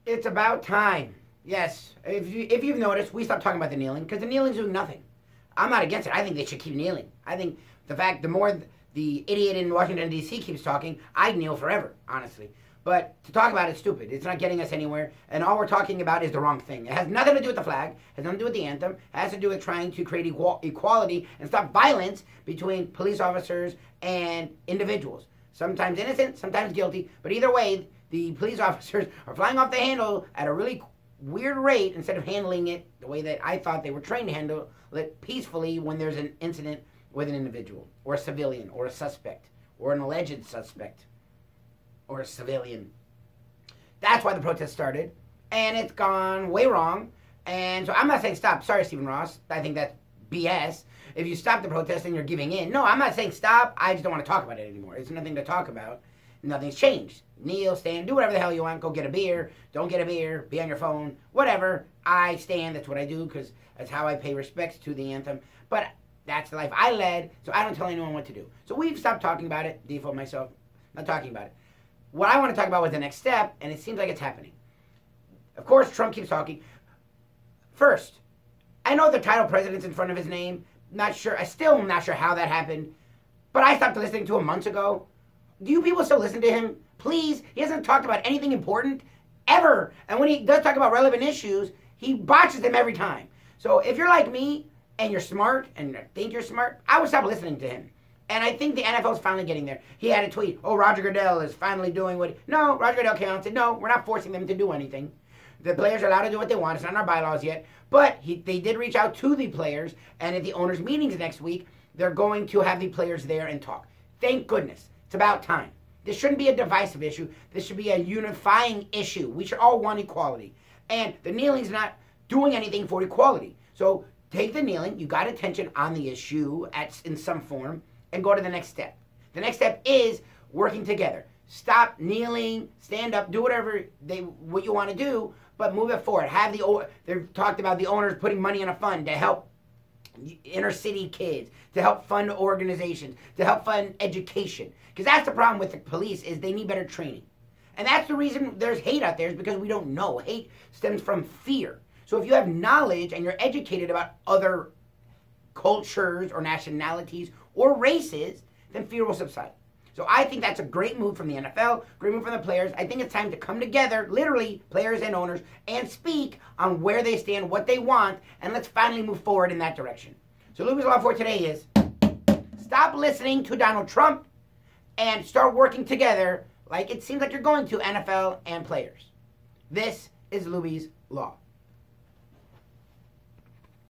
It's about time. Yes. If you've noticed, we stopped talking about the kneeling because the kneeling's doing nothing. I'm not against it. I think they should keep kneeling. I think the more the idiot in Washington, D.C. keeps talking, I'd kneel forever, honestly. But to talk about it's stupid. It's not getting us anywhere. And all we're talking about is the wrong thing. It has nothing to do with the flag. It has nothing to do with the anthem. It has to do with trying to create equality and stop violence between police officers and individuals. Sometimes innocent, sometimes guilty. But either way, the police officers are flying off the handle at a really weird rate instead of handling it the way that I thought they were trained to handle it peacefully when there's an incident with an individual or a civilian or a suspect or an alleged suspect or a civilian. That's why the protest started, and it's gone way wrong. And so I'm not saying stop. Sorry, Stephen Ross. I think that's BS. If you stop the protest and you're giving in. No, I'm not saying stop. I just don't want to talk about it anymore. It's nothing to talk about. Nothing's changed. Kneel, stand, do whatever the hell you want. Go get a beer. Don't get a beer. Be on your phone. Whatever. I stand. That's what I do because that's how I pay respects to the anthem. But that's the life I led, so I don't tell anyone what to do. So we've stopped talking about it. Default myself. Not talking about it. What I want to talk about was the next step, and it seems like it's happening. Of course, Trump keeps talking. First, I know the title president's in front of his name. Not sure. I still am not sure how that happened. But I stopped listening to him months ago. Do you people still listen to him? Please. He hasn't talked about anything important ever. And when he does talk about relevant issues, he botches them every time. So if you're like me and you're smart and think you're smart, I would stop listening to him. And I think the NFL's finally getting there. He had a tweet, oh, Roger Goodell is finally doing what... No, Roger Goodell came out and said, no, we're not forcing them to do anything. The players are allowed to do what they want. It's not in our bylaws yet. But they did reach out to the players, and at the owners' meetings next week, they're going to have the players there and talk. Thank goodness. It's about time. This shouldn't be a divisive issue. This should be a unifying issue. We should all want equality. And the kneeling's not doing anything for equality. So take the kneeling. You got attention on the issue in some form, and go to the next step. The next step is working together. Stop kneeling, stand up, do whatever what you want to do, but move it forward. They've talked about the owners putting money in a fund to help inner city kids, to help fund organizations, to help fund education. Because that's the problem with the police is they need better training. And that's the reason there's hate out there is because we don't know. Hate stems from fear. So if you have knowledge and you're educated about other cultures or nationalities or races, then fear will subside. So I think that's a great move from the NFL, great move from the players. I think it's time to come together, literally, players and owners, and speak on where they stand, what they want, and let's finally move forward in that direction. So Luby's Law for today is stop listening to Donald Trump and start working together like it seems like you're going to, NFL and players. This is Luby's Law.